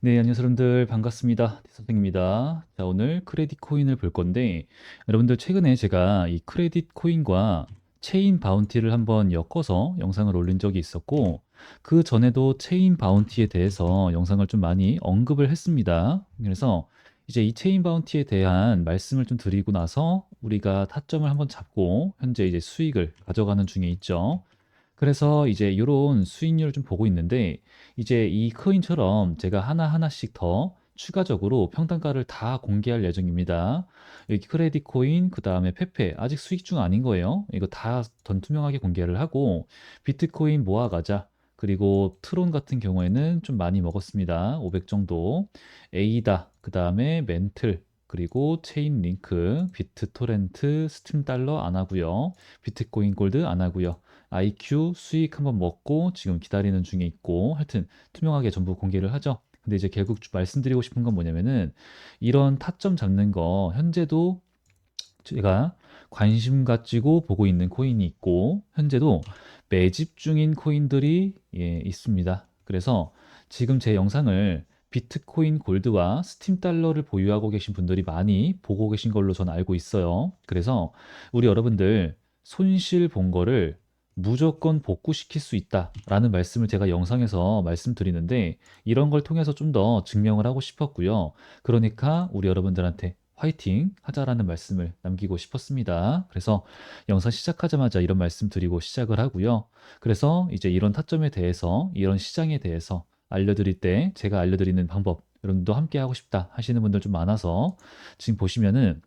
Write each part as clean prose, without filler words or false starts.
네, 안녕하세요, 여러분들. 반갑습니다. 선생입니다. 자, 오늘 크레딧 코인을 볼 건데, 여러분들 최근에 제가 이 크레딧 코인과 체인 바운티를 한번 엮어서 영상을 올린 적이 있었고, 그 전에도 체인 바운티에 대해서 영상을 좀 많이 언급을 했습니다. 그래서 이제 이 체인 바운티에 대한 말씀을 좀 드리고 나서 우리가 타점을 한번 잡고 현재 이제 수익을 가져가는 중에 있죠. 그래서 이제 이런 수익률을 좀 보고 있는데 이제 이 코인처럼 제가 하나하나씩 더 추가적으로 평단가를 다 공개할 예정입니다. 여기 크레딧 코인, 그 다음에 페페, 아직 수익 중 아닌 거예요. 이거 다 전투명하게 공개를 하고, 비트코인 모아 가자. 그리고 트론 같은 경우에는 좀 많이 먹었습니다. 500 정도. 에이다, 그 다음에 멘틀, 그리고 체인 링크, 비트 토렌트, 스팀 달러 안 하고요. 비트코인 골드 안 하고요. IQ 수익 한번 먹고 지금 기다리는 중에 있고 하여튼 투명하게 전부 공개를 하죠. 근데 이제 결국 말씀드리고 싶은 건 뭐냐면은 이런 타점 잡는 거 현재도 제가 관심 가지고 보고 있는 코인이 있고 현재도 매집 중인 코인들이 있습니다. 그래서 지금 제 영상을 비트코인 골드와 스팀 달러를 보유하고 계신 분들이 많이 보고 계신 걸로 저는 알고 있어요. 그래서 우리 여러분들 손실 본 거를 무조건 복구시킬 수 있다라는 말씀을 제가 영상에서 말씀드리는데 이런 걸 통해서 좀 더 증명을 하고 싶었고요. 그러니까 우리 여러분들한테 화이팅 하자라는 말씀을 남기고 싶었습니다. 그래서 영상 시작하자마자 이런 말씀 드리고 시작을 하고요. 그래서 이제 이런 타점에 대해서, 이런 시장에 대해서 알려드릴 때 제가 알려드리는 방법, 여러분도 함께 하고 싶다 하시는 분들 좀 많아서 지금 보시면은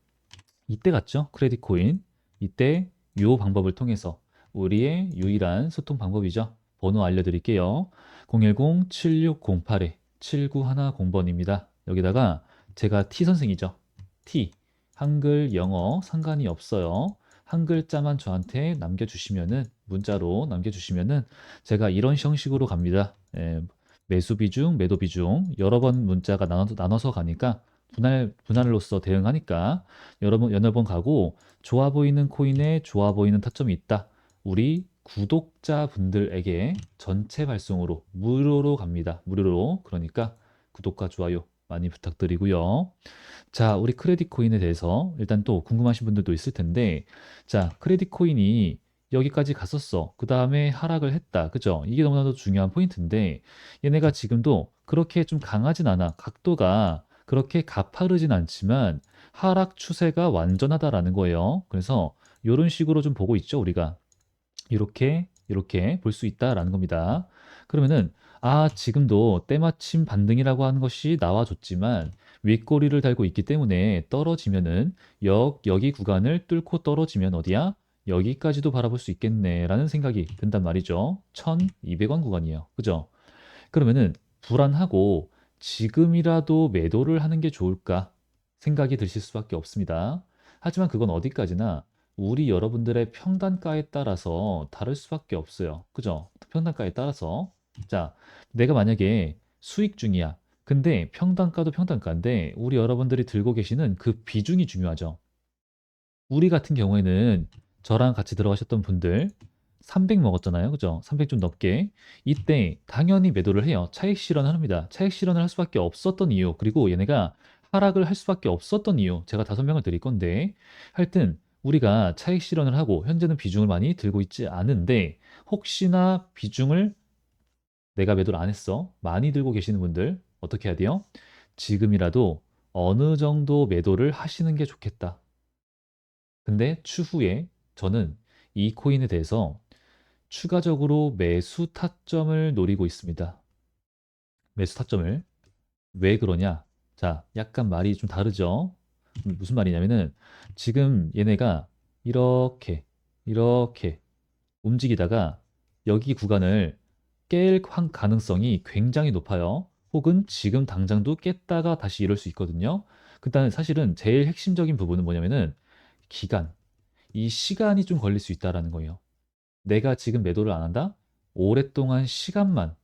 이때 같죠? 크레딧 코인. 이때 요 방법을 통해서 우리의 유일한 소통 방법이죠. 번호 알려드릴게요. 010-7608-7910번입니다. 여기다가 제가 T 선생이죠. T. 한글, 영어 상관이 없어요. 한 글자만 저한테 남겨주시면은, 문자로 남겨주시면은 제가 이런 형식으로 갑니다. 매수 비중, 매도 비중, 여러 번 문자가 나눠서 가니까 분할로서 대응하니까 여러 번 가고 좋아 보이는 코인에 좋아 보이는 타점이 있다. 우리 구독자분들에게 전체 발송으로 무료로 갑니다. 무료로. 그러니까 구독과 좋아요 많이 부탁드리고요. 자, 우리 크레딧 코인에 대해서 일단 또 궁금하신 분들도 있을 텐데, 자, 크레딧 코인이 여기까지 갔었어. 그 다음에 하락을 했다. 그죠? 이게 너무나도 중요한 포인트인데, 얘네가 지금도 그렇게 좀 강하진 않아. 각도가 그렇게 가파르진 않지만, 하락 추세가 완전하다라는 거예요. 그래서 이런 식으로 좀 보고 있죠, 우리가. 이렇게 볼 수 있다라는 겁니다. 그러면은 지금도 때마침 반등이라고 하는 것이 나와줬지만 윗꼬리를 달고 있기 때문에 떨어지면은 여기 구간을 뚫고 떨어지면 어디야? 여기까지도 바라볼 수 있겠네라는 생각이 든단 말이죠. 1200원 구간이에요. 그죠? 그러면은 불안하고 지금이라도 매도를 하는 게 좋을까 생각이 드실 수밖에 없습니다. 하지만 그건 어디까지나 우리 여러분들의 평단가에 따라서 다를 수밖에 없어요. 그죠? 평단가에 따라서. 자, 내가 만약에 수익 중이야. 근데 평단가도 평단가인데 우리 여러분들이 들고 계시는 그 비중이 중요하죠. 우리 같은 경우에는 저랑 같이 들어가셨던 분들 300 먹었잖아요. 그죠? 300 좀 넘게. 이때 당연히 매도를 해요. 차익 실현을 합니다. 차익 실현을 할 수밖에 없었던 이유, 그리고 얘네가 하락을 할 수밖에 없었던 이유, 제가 다 설명을 드릴 건데, 하여튼 우리가 차익 실현을 하고 현재는 비중을 많이 들고 있지 않은데, 혹시나 비중을 내가 매도를 안 했어. 많이 들고 계시는 분들 어떻게 해야 돼요? 지금이라도 어느 정도 매도를 하시는 게 좋겠다. 근데 추후에 저는 이 코인에 대해서 추가적으로 매수 타점을 노리고 있습니다. 매수 타점을. 왜 그러냐? 자, 약간 말이 좀 다르죠? 무슨 말이냐면은 지금 얘네가 이렇게 움직이다가 여기 구간을 깰 가능성이 굉장히 높아요. 혹은 지금 당장도 깼다가 다시 이럴 수 있거든요. 그다음 사실은 제일 핵심적인 부분은 뭐냐면은 기간. 이 시간이 좀 걸릴 수 있다라는 거예요. 내가 지금 매도를 안 한다? 오랫동안 시간만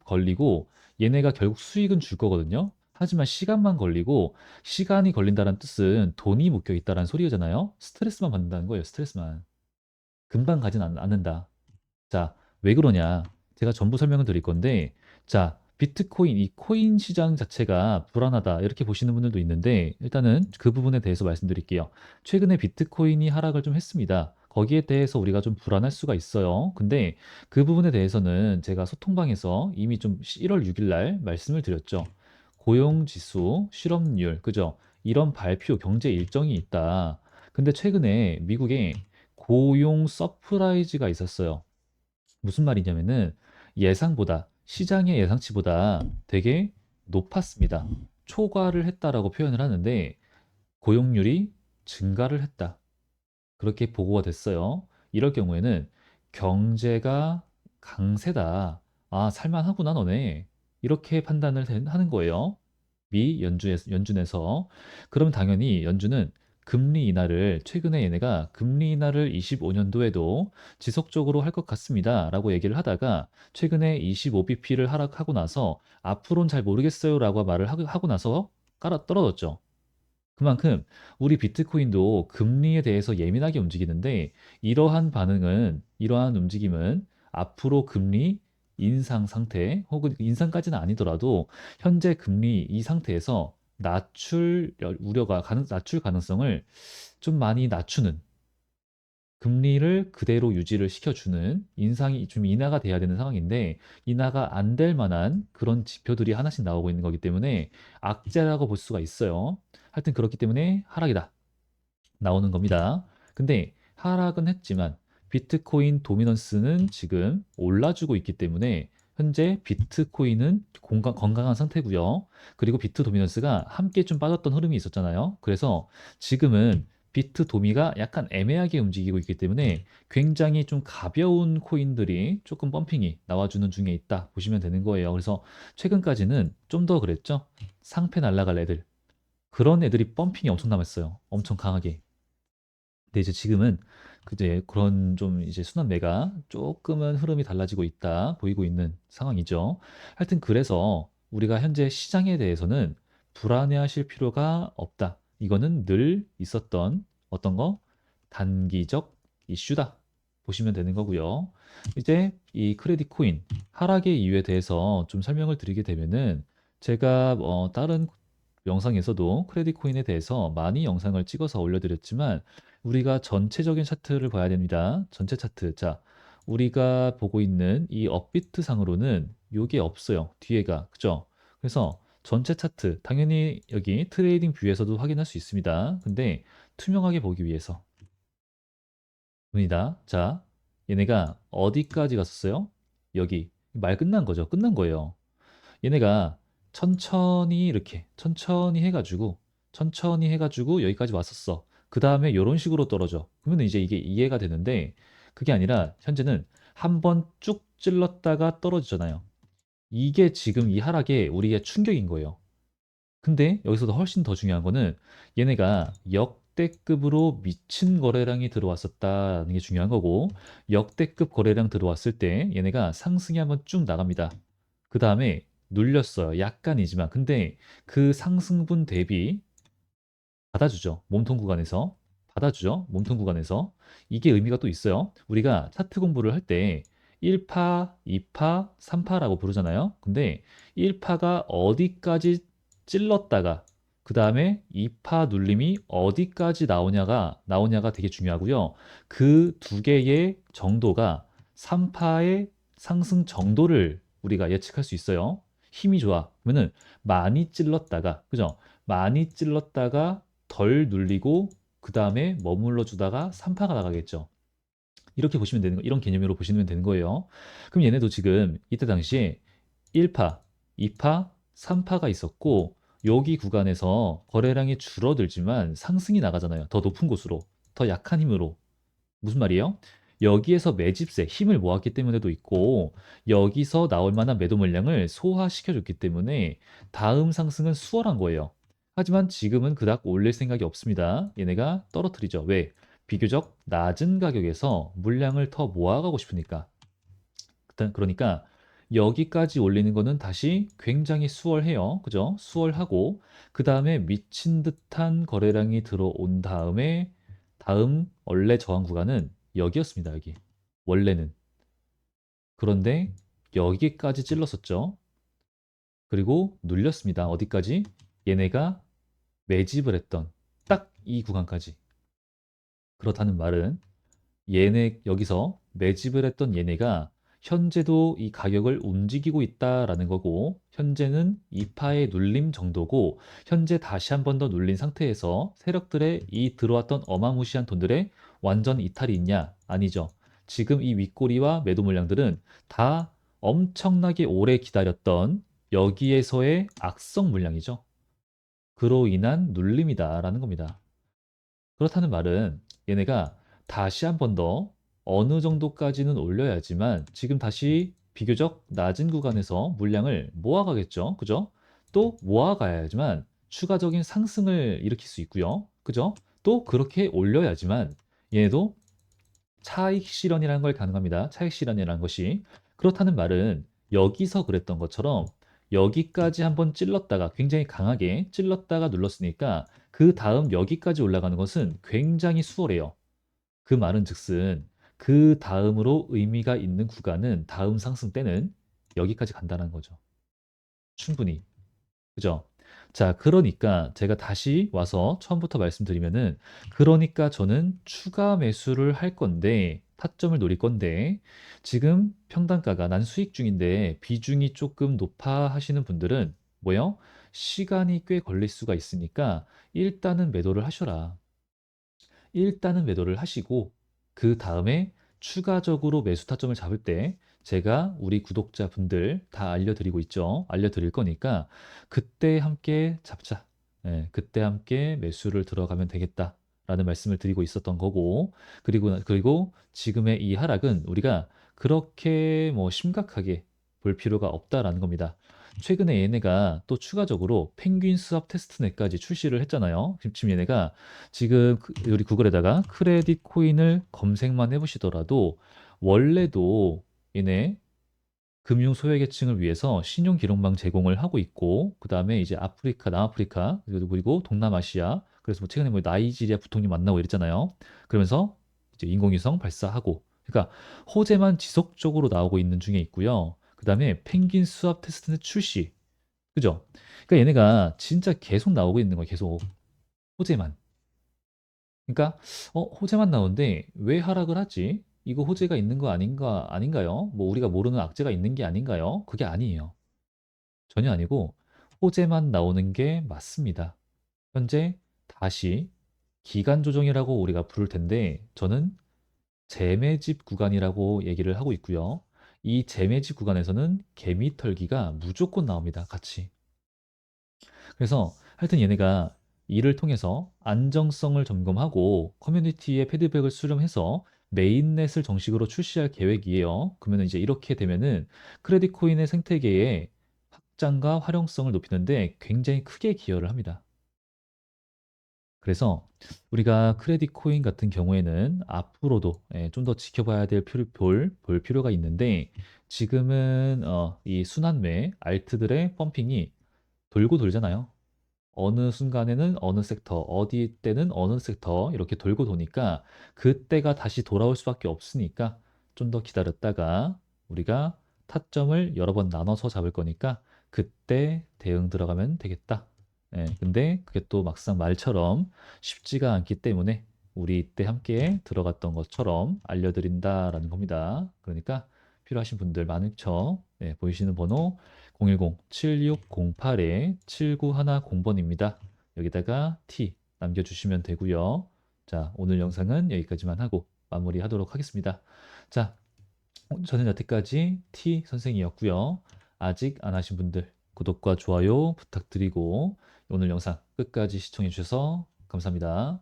걸리고 얘네가 결국 수익은 줄 거거든요. 하지만 시간만 걸리고 시간이 걸린다는 뜻은 돈이 묶여 있다는 소리잖아요. 스트레스만 받는다는 거예요. 스트레스만. 금방 가진 않는다. 자, 왜 그러냐? 제가 전부 설명을 드릴 건데, 자, 비트코인, 이 코인 시장 자체가 불안하다 이렇게 보시는 분들도 있는데 일단은 그 부분에 대해서 말씀드릴게요. 최근에 비트코인이 하락을 좀 했습니다. 거기에 대해서 우리가 좀 불안할 수가 있어요. 근데 그 부분에 대해서는 제가 소통방에서 이미 좀 1월 6일 날 말씀을 드렸죠. 고용지수, 실업률, 그죠? 이런 발표 경제 일정이 있다. 근데 최근에 미국에 고용 서프라이즈가 있었어요. 무슨 말이냐면은 예상보다 시장의 예상치보다 되게 높았습니다. 초과를 했다라고 표현을 하는데 고용률이 증가를 했다. 그렇게 보고가 됐어요. 이럴 경우에는 경제가 강세다. 아, 살만하구나, 너네. 이렇게 판단을 하는 거예요. 미 연준에서. 그럼 당연히 연준은 금리 인하를 최근에 얘네가 금리 인하를 25년도에도 지속적으로 할 것 같습니다. 라고 얘기를 하다가 최근에 25bp를 하락하고 나서 앞으로는 잘 모르겠어요. 라고 말을 하고 나서 깔아 떨어졌죠. 그만큼 우리 비트코인도 금리에 대해서 예민하게 움직이는데 이러한 움직임은 앞으로 금리 인상 상태 혹은 인상까지는 아니더라도 현재 금리 이 상태에서 낮출 가능성을 좀 많이 낮추는 금리를 그대로 유지를 시켜주는 인상이 좀 인하가 돼야 되는 상황인데 인하가 안 될 만한 그런 지표들이 하나씩 나오고 있는 거기 때문에 악재라고 볼 수가 있어요. 하여튼 그렇기 때문에 하락이다 나오는 겁니다. 근데 하락은 했지만 비트코인 도미넌스는 지금 올라주고 있기 때문에 현재 비트코인은 건강한 상태고요. 그리고 비트 도미넌스가 함께 좀 빠졌던 흐름이 있었잖아요. 그래서 지금은 비트 도미가 약간 애매하게 움직이고 있기 때문에 굉장히 좀 가벼운 코인들이 조금 펌핑이 나와주는 중에 있다 보시면 되는 거예요. 그래서 최근까지는 좀 더 그랬죠. 상패 날라갈 애들. 그런 애들이 펌핑이 엄청 남았어요. 엄청 강하게. 근데 이제 지금은 그제 그런 좀 이제 순환매가 조금은 흐름이 달라지고 있다 보이고 있는 상황이죠. 하여튼 그래서 우리가 현재 시장에 대해서는 불안해하실 필요가 없다. 이거는 늘 있었던 어떤 거 단기적 이슈다 보시면 되는 거고요. 이제 이 크레딧 코인 하락의 이유에 대해서 좀 설명을 드리게 되면은 제가 다른 영상에서도 크레딧 코인에 대해서 많이 영상을 찍어서 올려드렸지만 우리가 전체적인 차트를 봐야 됩니다. 전체 차트. 자, 우리가 보고 있는 이 업비트 상으로는 요게 없어요. 뒤에가. 그죠? 그래서 전체 차트, 당연히 여기 트레이딩 뷰에서도 확인할 수 있습니다. 근데 투명하게 보기 위해서. 입니다. 자, 얘네가 어디까지 갔었어요? 여기. 말 끝난 거죠. 끝난 거예요. 얘네가 천천히 이렇게 천천히 해가지고 여기까지 왔었어. 그 다음에 이런 식으로 떨어져. 그러면 이제 이게 이해가 되는데 그게 아니라 현재는 한 번 쭉 찔렀다가 떨어지잖아요. 이게 지금 이 하락에 우리의 충격인 거예요. 근데 여기서도 훨씬 더 중요한 거는 얘네가 역대급으로 미친 거래량이 들어왔었다는 게 중요한 거고 역대급 거래량 들어왔을 때 얘네가 상승이 한번 쭉 나갑니다. 그 다음에 눌렸어요. 약간이지만. 근데 그 상승분 대비 받아주죠. 몸통 구간에서. 받아주죠. 몸통 구간에서. 이게 의미가 또 있어요. 우리가 차트 공부를 할 때 1파, 2파, 3파라고 부르잖아요. 근데 1파가 어디까지 찔렀다가 그 다음에 2파 눌림이 어디까지 나오냐가 되게 중요하고요. 그 두 개의 정도가 3파의 상승 정도를 우리가 예측할 수 있어요. 힘이 좋아. 그러면은 많이 찔렀다가, 그죠? 많이 찔렀다가 덜 눌리고 그 다음에 머물러 주다가 3파가 나가겠죠. 이렇게 보시면 되는 거, 이런 개념으로 보시면 되는 거예요. 그럼 얘네도 지금 이때 당시에 1파, 2파, 3파가 있었고 여기 구간에서 거래량이 줄어들지만 상승이 나가잖아요. 더 높은 곳으로, 더 약한 힘으로. 무슨 말이에요? 여기에서 매집세, 힘을 모았기 때문에도 있고 여기서 나올 만한 매도 물량을 소화시켜줬기 때문에 다음 상승은 수월한 거예요. 하지만 지금은 그닥 올릴 생각이 없습니다. 얘네가 떨어뜨리죠. 왜? 비교적 낮은 가격에서 물량을 더 모아가고 싶으니까. 그러니까 여기까지 올리는 거는 다시 굉장히 수월해요. 그죠? 수월하고 그 다음에 미친 듯한 거래량이 들어온 다음에 다음 원래 저항 구간은 여기였습니다. 여기. 원래는. 그런데 여기까지 찔렀었죠. 그리고 눌렸습니다. 어디까지? 얘네가 매집을 했던 딱 이 구간까지. 그렇다는 말은 얘네 여기서 매집을 했던 얘네가 현재도 이 가격을 움직이고 있다라는 거고 현재는 2파의 눌림 정도고 현재 다시 한 번 더 눌린 상태에서 세력들의 이 들어왔던 어마무시한 돈들의 완전 이탈이 있냐? 아니죠. 지금 이 윗꼬리와 매도 물량들은 다 엄청나게 오래 기다렸던 여기에서의 악성 물량이죠. 그로 인한 눌림이다라는 겁니다. 그렇다는 말은 얘네가 다시 한 번 더 어느 정도까지는 올려야지만 지금 다시 비교적 낮은 구간에서 물량을 모아가겠죠. 그죠? 또 모아가야지만 추가적인 상승을 일으킬 수 있고요. 그죠? 또 그렇게 올려야지만 얘네도 차익 실현이라는 걸 가능합니다. 차익 실현이라는 것이. 그렇다는 말은 여기서 그랬던 것처럼 여기까지 한번 찔렀다가 굉장히 강하게 찔렀다가 눌렀으니까 그 다음 여기까지 올라가는 것은 굉장히 수월해요. 그 말은 즉슨 그 다음으로 의미가 있는 구간은 다음 상승 때는 여기까지 간다는 거죠. 충분히. 그죠? 자, 그러니까 제가 다시 와서 처음부터 말씀드리면은 그러니까 저는 추가 매수를 할 건데 타점을 노릴 건데 지금 평단가가 난 수익 중인데 비중이 조금 높아 하시는 분들은 뭐요? 시간이 꽤 걸릴 수가 있으니까 일단은 매도를 하셔라. 일단은 매도를 하시고 그 다음에 추가적으로 매수 타점을 잡을 때 제가 우리 구독자분들 다 알려드리고 있죠. 알려드릴 거니까 그때 함께 잡자. 예, 그때 함께 매수를 들어가면 되겠다라는 말씀을 드리고 있었던 거고 그리고 지금의 이 하락은 우리가 그렇게 뭐 심각하게 볼 필요가 없다라는 겁니다. 최근에 얘네가 또 추가적으로 펭귄 수압 테스트넷까지 출시를 했잖아요. 지금 얘네가 지금 우리 구글에다가 크레딧 코인을 검색만 해보시더라도 원래도 얘네 금융 소외계층을 위해서 신용 기록망 제공을 하고 있고 그 다음에 이제 아프리카, 남아프리카 그리고 동남아시아 그래서 뭐 최근에 뭐 나이지리아 부통령 만나고 이랬잖아요. 그러면서 이제 인공위성 발사하고 그러니까 호재만 지속적으로 나오고 있는 중에 있고요. 그 다음에 펭귄 수압 테스트는 출시 그죠? 그러니까 얘네가 진짜 계속 나오고 있는 거예요. 계속 호재만. 그러니까 호재만 나오는데 왜 하락을 하지? 이거 호재가 있는 거 아닌가요? 뭐 우리가 모르는 악재가 있는 게 아닌가요? 그게 아니에요. 전혀 아니고 호재만 나오는 게 맞습니다. 현재 다시 기간 조정이라고 우리가 부를 텐데 저는 재매집 구간이라고 얘기를 하고 있고요. 이 재매집 구간에서는 개미털기가 무조건 나옵니다. 같이. 그래서 하여튼 얘네가 이를 통해서 안정성을 점검하고 커뮤니티에 피드백을 수렴해서 메인넷을 정식으로 출시할 계획이에요. 그러면 이제 이렇게 되면은 크레딧 코인의 생태계의 확장과 활용성을 높이는데 굉장히 크게 기여를 합니다. 그래서 우리가 크레딧 코인 같은 경우에는 앞으로도 좀 더 지켜봐야 볼 필요가 있는데 지금은 이 순환매 알트들의 펌핑이 돌고 돌잖아요. 어느 순간에는 어느 섹터, 어디 때는 어느 섹터 이렇게 돌고 도니까 그때가 다시 돌아올 수밖에 없으니까 좀 더 기다렸다가 우리가 타점을 여러 번 나눠서 잡을 거니까 그때 대응 들어가면 되겠다. 예, 근데 그게 또 막상 말처럼 쉽지가 않기 때문에 우리 이때 함께 들어갔던 것처럼 알려드린다라는 겁니다. 그러니까 필요하신 분들 많죠. 네, 보이시는 번호 010-7608-7910번입니다. 여기다가 T 남겨주시면 되고요. 자, 오늘 영상은 여기까지만 하고 마무리하도록 하겠습니다. 자, 저는 여태까지 T 선생이었고요. 아직 안 하신 분들 구독과 좋아요 부탁드리고 오늘 영상 끝까지 시청해 주셔서 감사합니다.